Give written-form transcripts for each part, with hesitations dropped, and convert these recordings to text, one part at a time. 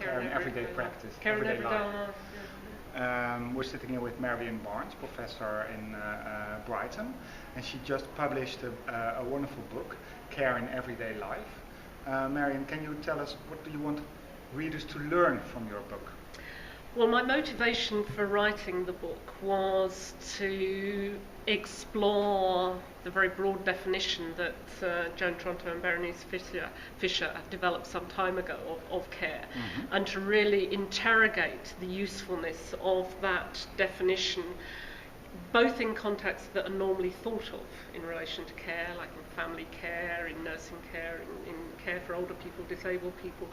care in everyday practice, care in everyday life. life. We're sitting here with Marian Barnes, professor in Brighton, and she just published a wonderful book, Care in Everyday Life. Marian, can you tell us what do you want readers to learn from your book? Well, my motivation for writing the book was to explore the very broad definition that Joan Tronto and Berenice Fisher developed some time ago of care, and to really interrogate the usefulness of that definition, both in contexts that are normally thought of in relation to care, like in family care, in nursing care, in care for older people, disabled people,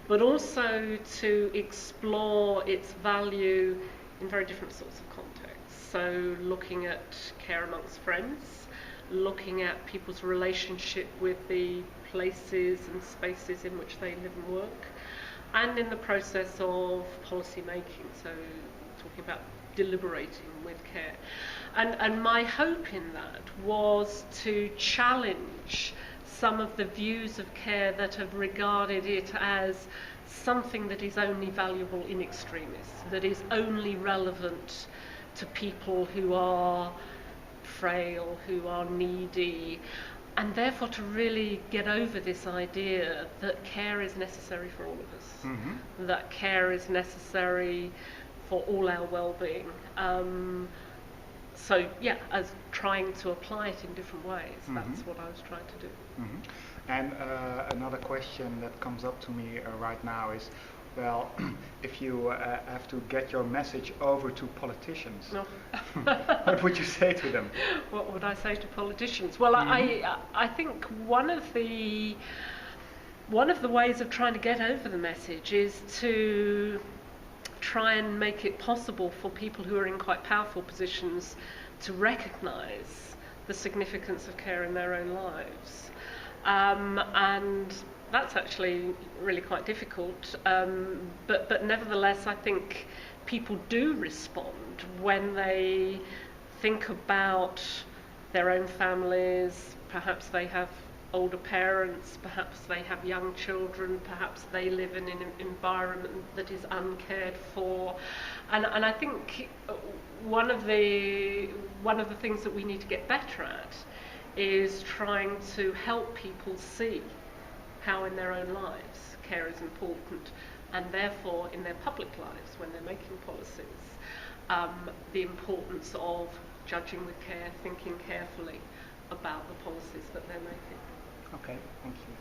but also to explore its value in very different sorts of contexts. So looking at care amongst friends, looking at people's relationship with the places and spaces in which they live and work, and in the process of policy making, so talking about deliberating with care. And my hope in that was to challenge some of the views of care that have regarded it as something that is only valuable in extremis, that is only relevant to people who are frail, who are needy, and therefore to really get over this idea that care is necessary for all of us, that care is necessary for all our well-being. So yeah, as trying to apply it in different ways, that's what I was trying to do. And another question that comes up to me right now is, well, if you have to get your message over to politicians, what would you say to them? What would I say to politicians? Well, I think one of the ways of trying to get over the message is to try and make it possible for people who are in quite powerful positions to recognise the significance of care in their own lives. And that's actually really quite difficult, but nevertheless I think people do respond when they think about their own families. Perhaps they have older parents, perhaps they have young children, perhaps they live in an environment that is uncared for, and I think one of the things that we need to get better at is trying to help people see how in their own lives care is important, and therefore in their public lives when they're making policies, the importance of judging with care, thinking carefully about the policies that they're making. Okay, thank you.